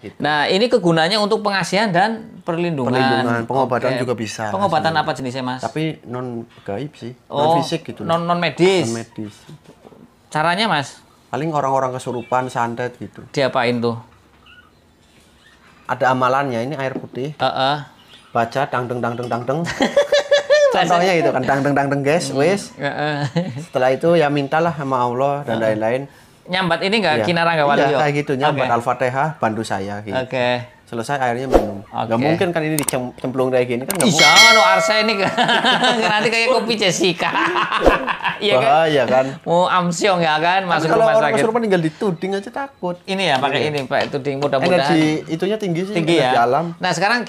Gitu. Nah, ini kegunaannya untuk pengasihan dan perlindungan. Pengobatan juga bisa. Pengobatan apa jenisnya, Mas? Tapi non gaib sih, non fisik gitu. Non medis. Non medis. Caranya, Mas? Paling orang-orang kesurupan, santet gitu. Diapain tuh? Ada amalannya, ini air putih. Baca dangdeng. Contohnya itu kan dangdeng guys, wes. Setelah itu ya mintalah sama Allah dan lain-lain. Nyambat ini enggak Kinarangga Waluyo? Iya, kayak gitu, nyambat Al-Fatihah, bantu saya gitu. Selesai airnya minum. Nggak mungkin kan ini dicemplung kayak gini kan nggak mungkin. Iya, no arsenik. Nanti kayak kopi Jessica. Iya kan? Bahaya kan. Mau amsyong ya kan, masuk rumah sakit. Kalau orang kesurupan tinggal dituding aja takut. Ini ya, pakai ini, Pak, tuding mudah-mudahan. Energi itunya tinggi sih, tinggi ya. Di alam. Nah, sekarang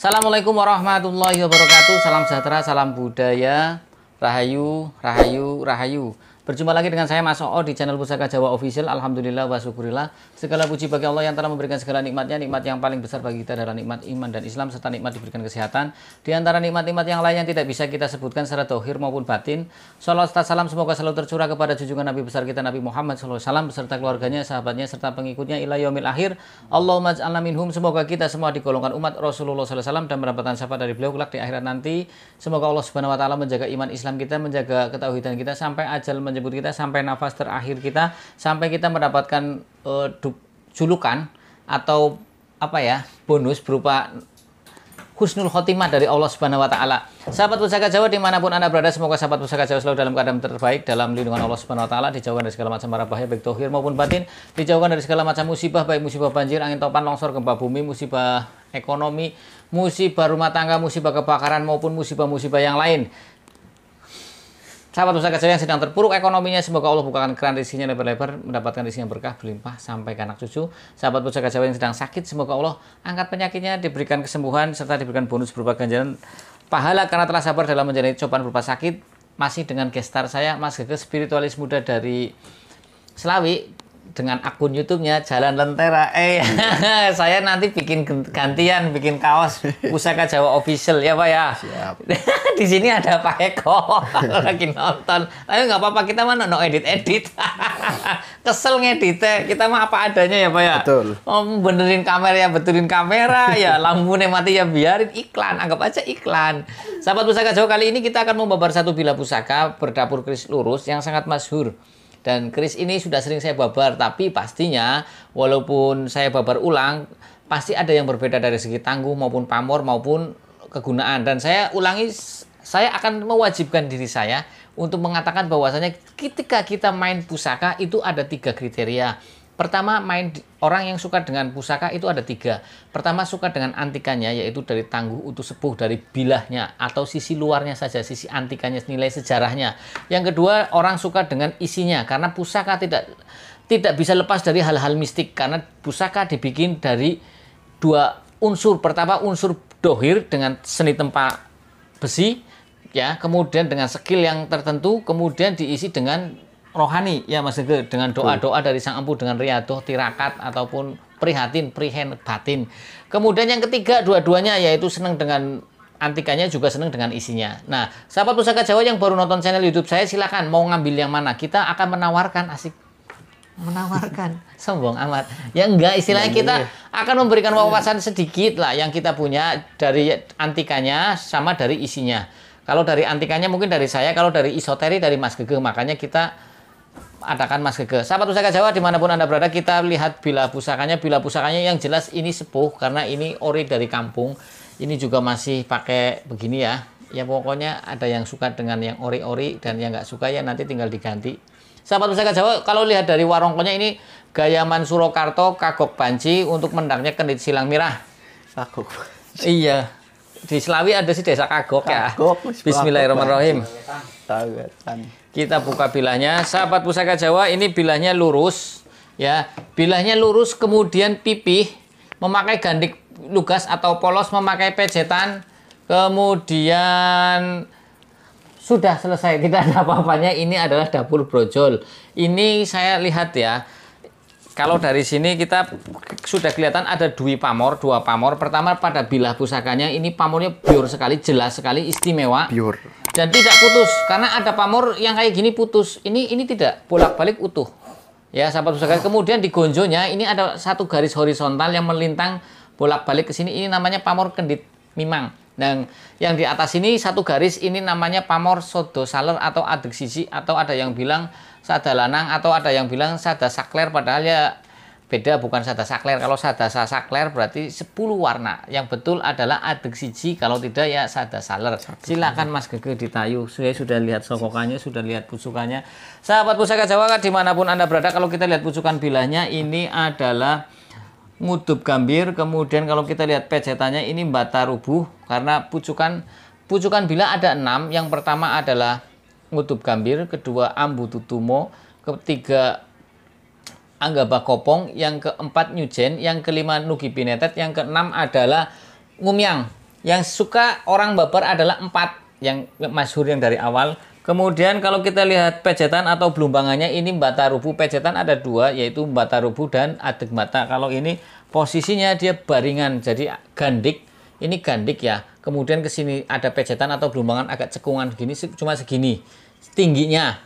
Assalamualaikum warahmatullahi wabarakatuh. Salam sejahtera, salam budaya, rahayu, rahayu, rahayu. Berjumpa lagi dengan saya Mas Oo di channel Pusaka Jawa Official. Alhamdulillah wa syukurillah. Segala puji bagi Allah yang telah memberikan segala nikmatnya. Nikmat yang paling besar bagi kita adalah nikmat iman dan Islam, serta nikmat diberikan kesehatan. Di antara nikmat-nikmat yang lain yang tidak bisa kita sebutkan secara dohir maupun batin. Salawat serta salam semoga selalu tercurah kepada junjungan Nabi besar kita Nabi Muhammad SAW beserta keluarganya, sahabatnya, serta pengikutnya ila yaumil akhir. Allahumma ij'alna minhum. Semoga kita semua digolongkan umat Rasulullah SAW dan mendapatkan syafaat dari beliau kelak di akhirat nanti. Semoga Allah Subhanahu wa taala menjaga iman Islam kita, menjaga ketauhidan kita sampai ajal menjemput kita, sampai nafas terakhir kita, sampai kita mendapatkan julukan atau apa ya, bonus berupa husnul khotimah dari Allah Subhanahu wa taala. Sahabat Pusaka Jawa dimanapun Anda berada, semoga sahabat Pusaka Jawa selalu dalam keadaan terbaik, dalam lindungan Allah Subhanahu wa taala, dijauhkan dari segala macam mara bahaya baik dohir maupun batin, dijauhkan dari segala macam musibah, baik musibah banjir, angin topan, longsor, gempa bumi, musibah ekonomi, musibah rumah tangga, musibah kebakaran maupun musibah-musibah yang lain. Sahabat Pusaka Jawa yang sedang terpuruk ekonominya, semoga Allah bukakan keran rezekinya lebar-lebar, mendapatkan rezeki yang berkah, berlimpah sampai ke anak cucu. Sahabat Pusaka Jawa yang sedang sakit, semoga Allah angkat penyakitnya, diberikan kesembuhan, serta diberikan bonus berupa ganjaran pahala karena telah sabar dalam menjalani cobaan berupa sakit. Masih dengan gestar saya, Mas Gege, spiritualis muda dari Selawi, dengan akun YouTube-nya Jalan Lentera. Saya nanti bikin gantian, bikin kaos Pusaka Jawa Official ya Pak ya. Siap. Di sini ada Pak Eko lagi nonton. Tapi nggak apa-apa, kita mana no edit. Kesel ngeditnya, kita mah apa adanya ya Pak ya. Betul. Benerin kamera ya, betulin kamera ya, lampunya mati ya biarin, iklan, anggap aja iklan. Sahabat Pusaka Jawa, kali ini kita akan membabar satu bilah pusaka berdapur keris lurus yang sangat masyhur. Dan keris ini sudah sering saya babar, tapi pastinya walaupun saya babar ulang, pasti ada yang berbeda dari segi tangguh maupun pamor maupun kegunaan. Dan saya ulangi, saya akan mewajibkan diri saya untuk mengatakan bahwasanya ketika kita main pusaka itu ada 3 kriteria. Pertama, orang yang suka dengan pusaka itu ada 3. Pertama, suka dengan antikannya, yaitu dari tangguh utuh sepuh, dari bilahnya atau sisi luarnya saja, sisi antikannya, nilai sejarahnya. Yang kedua, orang suka dengan isinya, karena pusaka tidak bisa lepas dari hal-hal mistik, karena pusaka dibikin dari 2 unsur. Pertama, unsur dohir dengan seni tempa besi, ya, kemudian dengan skill yang tertentu, kemudian diisi dengan rohani ya Mas Gege, dengan doa-doa dari Sang Empu, dengan riadoh, tirakat ataupun prihatin, prihen, batin. Kemudian yang ketiga, dua-duanya yaitu senang dengan antikannya, juga senang dengan isinya. Nah, sahabat Pusaka Jawa yang baru nonton channel YouTube saya, silakan mau ngambil yang mana. Kita akan menawarkan, asik menawarkan, sombong amat. Ya enggak, istilahnya kita akan memberikan wawasan sedikit lah yang kita punya dari antikannya sama dari isinya. Kalau dari antikannya mungkin dari saya, kalau dari esoteri dari Mas Gege, makanya kita adakan Mas Gege. Sahabat Pusaka Jawa dimanapun Anda berada, kita lihat bilah pusakanya. Bilah pusakanya yang jelas ini sepuh karena ini ori dari kampung. Ini juga masih pakai begini ya. Ya pokoknya ada yang suka dengan yang ori-ori dan yang nggak suka ya nanti tinggal diganti. Sahabat Pusaka Jawa, kalau lihat dari warongkonya ini Gayaman Surakarta Kagok Banci untuk mendangnya kendit silang mirah. Kagok. Iya. Di Selawi ada sih desa Kagok ya. Bismillahirrahmanirrahim. Kita buka bilahnya. Sahabat Pusaka Jawa, ini bilahnya lurus ya. Bilahnya lurus, kemudian pipih, memakai gandik lugas atau polos, memakai pejetan, kemudian sudah selesai, tidak ada apa-apanya. Ini adalah dapur brojol. Ini saya lihat ya, kalau dari sini kita sudah kelihatan ada dua pamor. Pertama pada bilah pusakanya, ini pamornya pure sekali, jelas sekali, istimewa. Pure. Dan tidak putus, karena ada pamor yang kayak gini putus. Ini tidak, bolak-balik utuh. Ya, sahabat pusaka. Kemudian di gonjonya ini ada satu garis horizontal yang melintang bolak-balik ke sini. Ini namanya pamor kendit mimang. Dan yang di atas ini satu garis, ini namanya pamor sodo saler atau adeg siji, atau ada yang bilang sada lanang, atau ada yang bilang sada sakler, padahal ya beda, bukan sada sakler. Kalau sada sakler berarti 10 warna. Yang betul adalah adeg siji, kalau tidak ya sada saler. Silakan Mas Gege ditayu. Saya sudah lihat sokokannya, sudah lihat pucukannya. Sahabat pusaka Jawa dimanapun Anda berada, kalau kita lihat pucukan bilahnya ini adalah ngudup gambir. Kemudian kalau kita lihat pejetannya ini bata rubuh, karena pucukan bila ada 6. Yang pertama adalah ngudup gambir, kedua ambu tutumo, ketiga anggaba kopong, yang keempat nyujen, yang kelima nugi pinetet, yang keenam adalah ngumyang. Yang suka orang babar adalah 4 yang masyhur yang dari awal. Kemudian kalau kita lihat pejetan atau belumbangannya ini bata rubuh, pejetan ada 2, yaitu bata rubuh dan adeg bata. Kalau ini posisinya dia baringan, jadi gandik. Ini gandik ya. Kemudian ke sini ada pejetan atau belumbangan agak cekungan gini, cuma segini. Tingginya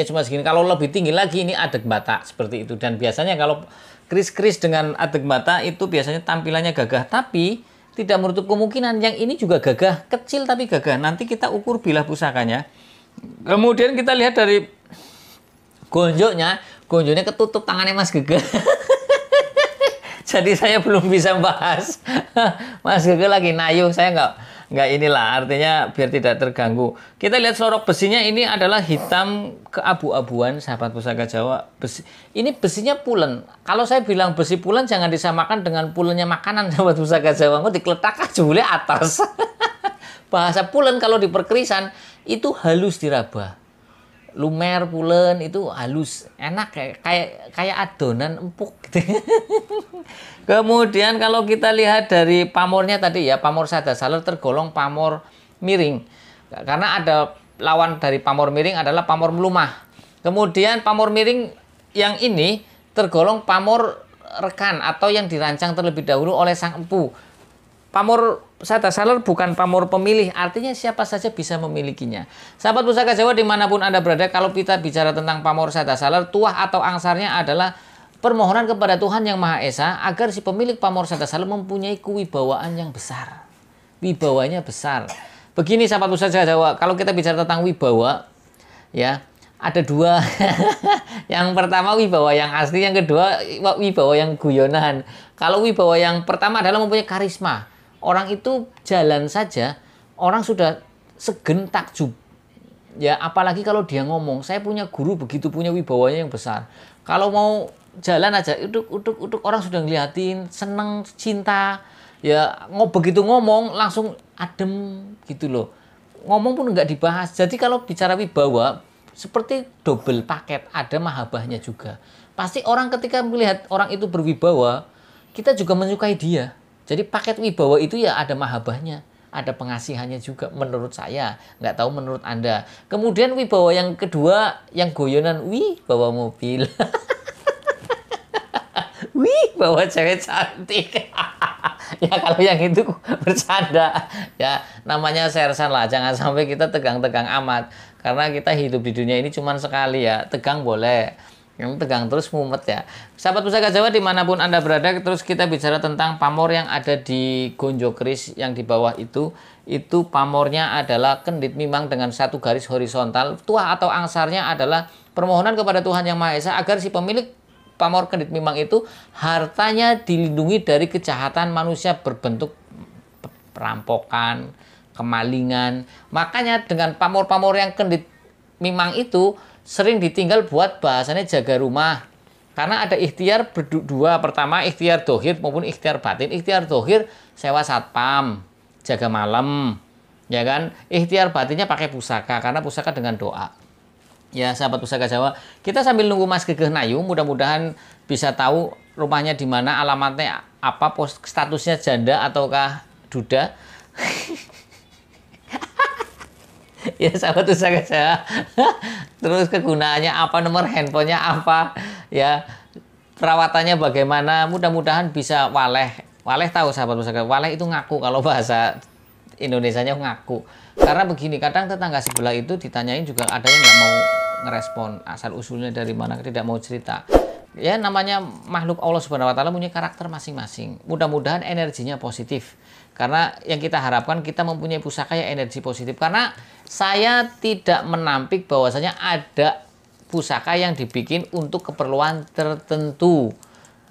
cuma segini. Kalau lebih tinggi lagi ini adeg bata, seperti itu. Dan biasanya kalau kris-kris dengan adeg bata itu biasanya tampilannya gagah, tapi tidak menutup kemungkinan yang ini juga gagah, kecil tapi gagah. Nanti kita ukur bilah pusakanya. Kemudian kita lihat dari gonjonya ketutup tangannya Mas Gege. Jadi saya belum bisa bahas. Mas Gege lagi nayuh, saya nggak inilah, artinya biar tidak terganggu. Kita lihat selorok besinya ini adalah hitam keabu-abuan, sahabat pusaka Jawa. Ini besinya pulen. Kalau saya bilang besi pulen jangan disamakan dengan pulennya makanan, sahabat pusaka Jawa. Kok dikeletak aja boleh atas. Bahasa pulen kalau di perkerisan itu halus diraba. Lumer pulen itu halus, enak, kayak adonan empuk gitu. Kemudian kalau kita lihat dari pamornya tadi ya, pamor sada saler tergolong pamor miring. Karena ada lawan dari pamor miring adalah pamor melumah. Kemudian pamor miring yang ini tergolong pamor rekan atau yang dirancang terlebih dahulu oleh sang empu. Pamor sada saler bukan pamor pemilih, artinya siapa saja bisa memilikinya. Sahabat pusaka Jawa dimanapun Anda berada, kalau kita bicara tentang pamor sada saler, tuah atau angsarnya adalah permohonan kepada Tuhan Yang Maha Esa agar si pemilik pamor sada saler mempunyai kewibawaan yang besar. Wibawanya besar. Begini sahabat pusaka Jawa, kalau kita bicara tentang wibawa, ya ada 2. Yang pertama wibawa yang asli, yang kedua wibawa yang guyonan. Kalau wibawa yang pertama adalah mempunyai karisma. Orang itu jalan saja, orang sudah segen takjub. Ya, apalagi kalau dia ngomong, saya punya guru begitu punya wibawanya yang besar. Kalau mau jalan aja, uduk, orang sudah ngeliatin, seneng, cinta. Ya, begitu ngomong, langsung adem gitu loh. Ngomong pun nggak dibahas. Jadi kalau bicara wibawa, seperti double paket, ada mahabahnya juga. Pasti orang ketika melihat orang itu berwibawa, kita juga menyukai dia. Jadi paket wibawa itu ya ada mahabahnya, ada pengasihannya juga menurut saya. Nggak tahu menurut Anda. Kemudian wibawa yang kedua, yang goyonan, wih bawa mobil. Wih bawa cewek cantik. Ya kalau yang itu bercanda. Ya namanya sersan lah, jangan sampai kita tegang-tegang amat. Karena kita hidup di dunia ini cuma sekali ya, tegang boleh. Yang tegang terus mumet ya. Sahabat pusaka Jawa dimanapun Anda berada, terus kita bicara tentang pamor yang ada di gonjo keris yang di bawah itu pamornya adalah kendit mimang dengan satu garis horizontal. Tuah atau angsarnya adalah permohonan kepada Tuhan Yang Maha Esa agar si pemilik pamor kendit mimang itu hartanya dilindungi dari kejahatan manusia berbentuk perampokan, kemalingan. Makanya dengan pamor-pamor yang kendit mimang itu sering ditinggal buat bahasanya jaga rumah. Karena ada ikhtiar berdua. Pertama ikhtiar dohir maupun ikhtiar batin. Ikhtiar dohir sewa satpam, jaga malam, ya kan. Ikhtiar batinnya pakai pusaka, karena pusaka dengan doa. Ya sahabat pusaka Jawa, kita sambil nunggu Mas Gege nayu, mudah-mudahan bisa tahu rumahnya di mana, alamatnya apa, statusnya janda ataukah duda. Ya sahabat Pusaka Jawa. Terus kegunaannya apa, nomor handphonenya apa, ya perawatannya bagaimana. Mudah-mudahan bisa waleh. Waleh tahu sahabat Pusaka. Waleh itu ngaku, kalau bahasa Indonesianya ngaku. Karena begini, kadang tetangga sebelah itu ditanyain juga ada yang nggak mau ngerespon asal usulnya dari mana, tidak mau cerita. Ya namanya makhluk Allah Subhanahu wa taala punya karakter masing-masing. Mudah-mudahan energinya positif. Karena yang kita harapkan kita mempunyai pusaka yang energi positif. Karena saya tidak menampik bahwasanya ada pusaka yang dibikin untuk keperluan tertentu.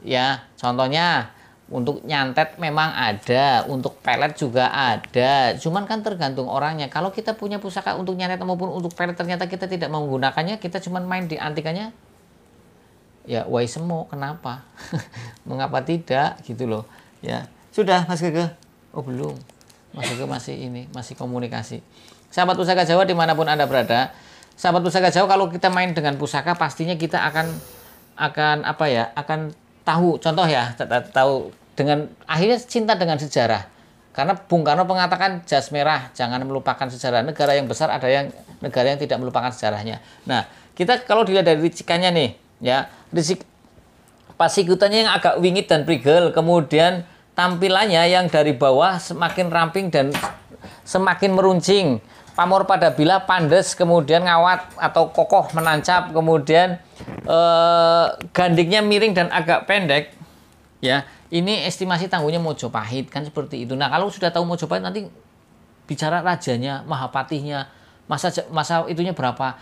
Ya, contohnya untuk nyantet memang ada, untuk pelet juga ada. Cuman kan tergantung orangnya. Kalau kita punya pusaka untuk nyantet maupun untuk pelet ternyata kita tidak menggunakannya, kita cuman main di antikannya. Ya, why semo? Kenapa? Mengapa tidak? Gitu loh. Ya, sudah Mas Gege. Oh belum, Mas Gege masih komunikasi. Sahabat Pusaka Jawa dimanapun Anda berada, sahabat Pusaka Jawa, kalau kita main dengan pusaka pastinya kita akan apa ya? Akan tahu, contoh ya, tahu dengan akhirnya cinta dengan sejarah. Karena Bung Karno mengatakan jas merah, jangan melupakan sejarah. Negara yang besar ada yang negara yang tidak melupakan sejarahnya. Nah, kita kalau dilihat dari ricikannya nih, ya, pasikutannya yang agak wingit dan prigel, kemudian tampilannya yang dari bawah semakin ramping dan semakin meruncing. Pamor pada bila pandes, kemudian ngawat atau kokoh menancap, kemudian gandingnya miring dan agak pendek. Ya, ini estimasi tangguhnya Mojopahit kan seperti itu. Nah, kalau sudah tahu Mojopahit nanti bicara rajanya, Mahapatihnya, masa itunya berapa?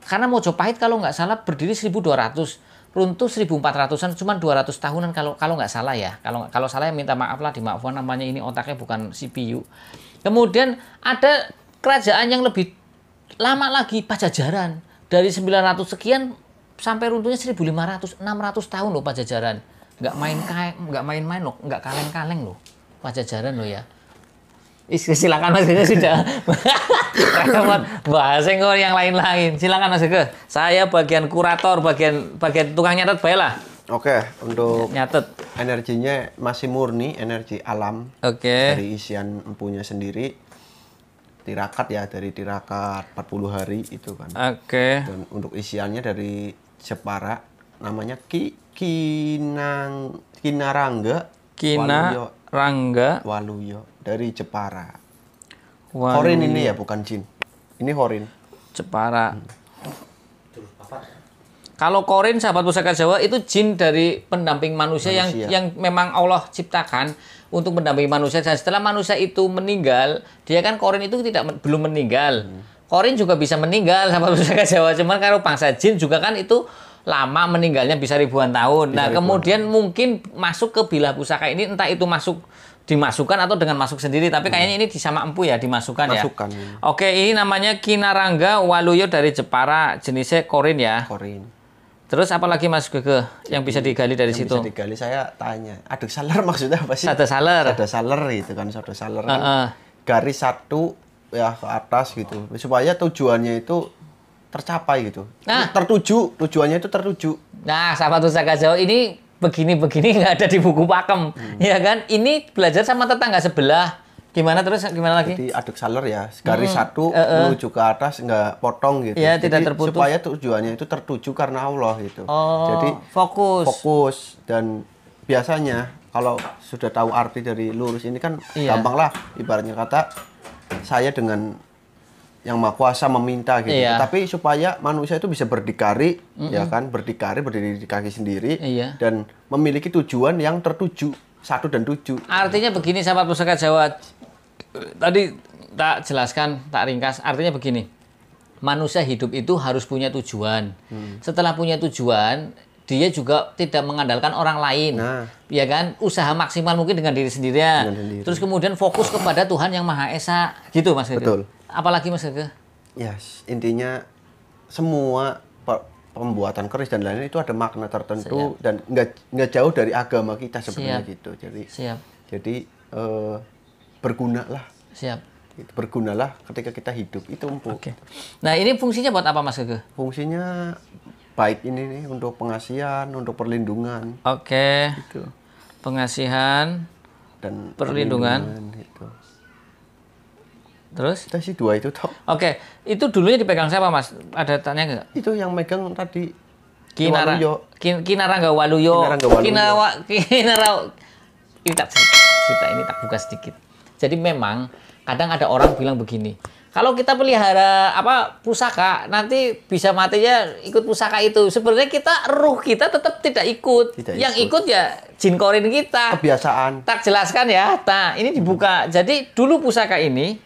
Karena Mojopahit kalau nggak salah berdiri 1200. Runtuh 1400-an, cuma 200 tahunan kalau nggak salah ya. Kalau salah ya minta maaf lah, dimaafkan, namanya ini otaknya bukan CPU. Kemudian ada kerajaan yang lebih lama lagi, Pajajaran. Dari 900 sekian sampai runtuhnya 1500, 600 tahun loh Pajajaran. Nggak main-main loh, nggak kaleng-kaleng loh Pajajaran loh ya. Silakan Mas Gege sudah bahas yang lain-lain. Silakan Mas Gege. Saya bagian kurator, bagian tukang nyatet baiklah. Oke, untuk nyatet energinya masih murni, energi alam. Oke. Dari isian empunya sendiri. Tirakat ya, dari tirakat 40 hari itu kan. Oke. Dan untuk isiannya dari Jepara, namanya Kinarangga Waluyo dari Jepara. Horin ini ya, bukan jin. Ini Horin. Jepara. Kalau Korin, sahabat Pusaka Jawa, itu jin dari pendamping manusia. Yang memang Allah ciptakan untuk mendampingi manusia. Dan setelah manusia itu meninggal, dia kan Korin itu belum meninggal. Korin juga bisa meninggal, sahabat Pusaka Jawa. Cuman kalau bangsa jin juga kan itu lama meninggalnya, bisa ribuan tahun. Kemudian mungkin masuk ke bilah pusaka ini, entah itu dimasukkan atau dengan masuk sendiri, tapi kayaknya ini sama empu ya, dimasukkan ya. Oke, ini namanya Kinarangga Waluyo dari Jepara, jenisnya Korin ya. Korin. Terus apa lagi Mas Gege yang bisa digali dari situ? Bisa digali, saya tanya. Aduk saler maksudnya apa sih? Sada saler gitu kan, sada saler kan. Garis satu ya ke atas gitu. Supaya tujuannya itu tercapai gitu. Nah, tujuannya itu tertuju. Nah, sahabat Pusaka Jawa, ini begini nggak ada di buku pakem, ya kan? Ini belajar sama tetangga sebelah. Gimana lagi? Jadi aduk saler ya, garis satu menuju ke atas, nggak potong gitu. Ya, tidak terputus. Supaya tujuannya itu tertuju karena Allah gitu. Jadi fokus dan biasanya kalau sudah tahu arti dari lurus ini kan gampang lah, ibaratnya kata saya dengan yang Maha Kuasa meminta gitu. Tapi supaya manusia itu bisa berdikari, ya kan, berdiri di kaki sendiri, dan memiliki tujuan yang tertuju, 1 dan 7. Artinya begini sahabat Pusaka Jawa, tadi tak jelaskan, tak ringkas. Artinya begini, manusia hidup itu harus punya tujuan. Setelah punya tujuan, dia juga tidak mengandalkan orang lain, ya kan? Usaha maksimal mungkin dengan diri sendirian. Terus kemudian fokus kepada Tuhan yang Maha Esa, gitu Mas Gege. Betul. Apalagi Mas Gege? Ya, intinya semua pembuatan keris dan lain-lain itu ada makna tertentu. Dan nggak jauh dari agama kita sebenarnya gitu. Jadi bergunalah. Bergunalah ketika kita hidup, itu empuk. Nah, ini fungsinya buat apa Mas Gege? Fungsinya bait ini nih untuk pengasihan, untuk perlindungan. Gitu. Pengasihan dan perlindungan. Gitu. Terus? Kita sih 2 itu toh. Oke, itu dulunya dipegang siapa Mas? Ada tanya nggak? Itu yang megang tadi Kinarangga Kinarangga Waluyo. Waluyo. Ini tak cerita ini tak buka sedikit. Jadi memang kadang ada orang bilang begini. Kalau kita pelihara pusaka, nanti bisa matinya ikut pusaka itu. Sebenarnya ruh kita tetap tidak ikut. Yang ikut ya jin korin kita. Kebiasaan. Tak jelaskan ya. Nah, ini dibuka. Jadi dulu pusaka ini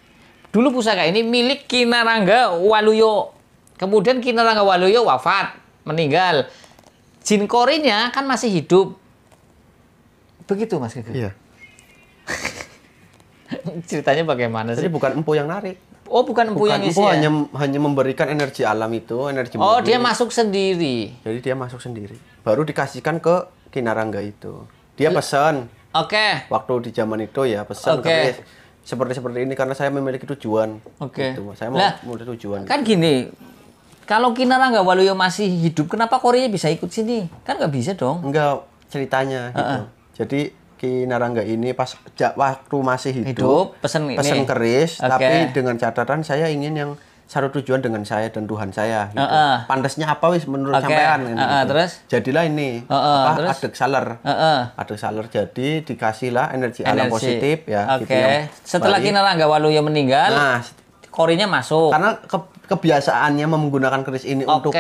milik Kinarangga Waluyo. Kemudian Kinarangga Waluyo wafat, meninggal. Jin korinnya kan masih hidup. Begitu Mas Gege? Iya. Ceritanya bagaimana sih? Jadi bukan empu yang narik. Oh, bukan empu yang isi ya? hanya memberikan energi alam itu, energi Oh, murni. dia masuk sendiri. Jadi dia masuk sendiri. Baru dikasihkan ke Kinarangga itu. Dia pesan. Oke. Waktu di zaman itu ya pesan seperti ini karena saya memiliki tujuan. Oke. Gitu. Saya mau tujuan. Kan gini, kalau Kinarangga Waluyo masih hidup, kenapa korinnya bisa ikut sini? Kan nggak bisa dong. Enggak, ceritanya gitu. Jadi Kinarangga ini pas waktu masih hidup pesen keris, tapi dengan catatan saya ingin yang satu tujuan dengan saya dan Tuhan saya gitu. Pandasnya apa wis menurut sampean gitu. Terus jadilah ini adek saler. Adek saler jadi dikasihlah energi alam positif ya gitu yang setelah Kinarangga Waluyo meninggal, korinnya masuk. Karena kebiasaannya menggunakan keris ini untuk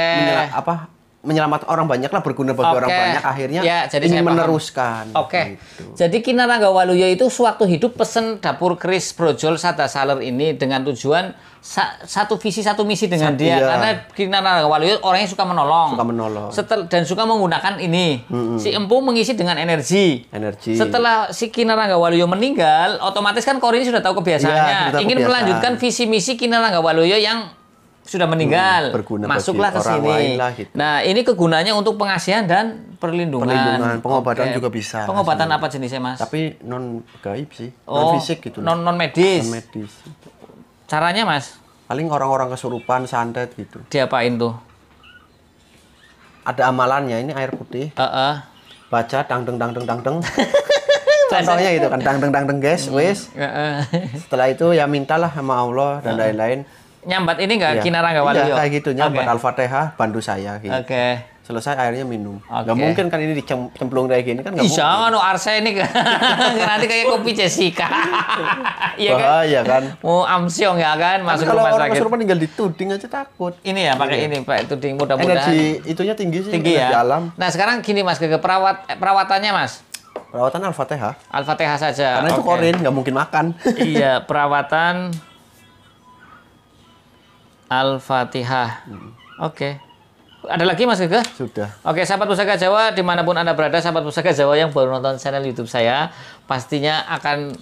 menyelamatkan orang banyak lah, berguna bagi orang banyak, akhirnya jadi ingin meneruskan. Gitu. Jadi Kinarangga Waluyo itu sewaktu hidup pesen dapur keris Brojol Sada Saler ini dengan tujuan satu visi satu misi dengan dia. Karena Kinarangga Waluyo orangnya suka menolong. Dan suka menggunakan ini. Si empu mengisi dengan energi. Setelah si Kinarangga Waluyo meninggal, otomatis kan korin sudah tahu kebiasaannya. Ingin melanjutkan visi misi Kinarangga Waluyo yang sudah meninggal, masuklah ke sini. Gitu. Nah, ini kegunaannya untuk pengasihan dan perlindungan. Pengobatan juga bisa. Pengobatan apa jenisnya, Mas? Tapi non gaib sih, non fisik gitu. Non medis. Non medis. Caranya, Mas? Paling orang-orang kesurupan, santet gitu. Diapain tuh? Ada amalannya, ini air putih. Baca dangdeng. Contohnya itu kan dangdeng guys, wis. Setelah itu ya mintalah sama Allah dan lain-lain. Nyambat ini enggak Kinarangga Waluyo? Iya, kayak gitu, nyambat Al-Fatihah, bantu saya gitu. Selesai airnya minum. Nggak mungkin kan ini dicemplung kayak gini kan nggak mungkin. Iya, arsenik nanti kayak kopi Jessica. Iya kan? Bahaya kan. Mau amsyong ya kan masuk rumah sakit. Kalau orang kesurupan tinggal dituding aja takut. Ini ya pakai ini Pak tuding mudah-mudahan. Energi itunya tinggi sih, tinggi energi ya. alam. Nah sekarang gini Mas Gege, perawatannya Mas. Perawatan Al-Fatihah. Al-Fatihah saja. Karena itu korin nggak mungkin makan. Iya, perawatan Al-Fatihah. Oke. Ada lagi Mas Gege? Sudah. Oke, sahabat Pusaka Jawa dimanapun Anda berada, sahabat Pusaka Jawa yang baru nonton channel YouTube saya, pastinya akan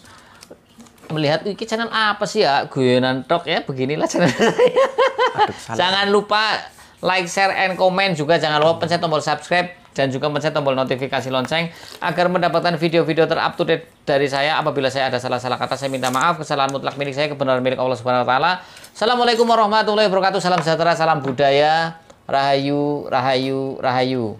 melihat ini channel apa sih ya? Guyonan Tok ya, beginilah channel saya. Jangan lupa like, share, and comment juga. Jangan lupa pencet tombol subscribe dan juga pencet tombol notifikasi lonceng agar mendapatkan video-video ter-up to date dari saya. Apabila saya ada salah-salah kata, saya minta maaf. Kesalahan mutlak milik saya, kebenaran milik Allah Subhanahu wa taala. Assalamualaikum warahmatullahi wabarakatuh. Salam sejahtera, salam budaya. Rahayu, rahayu, rahayu.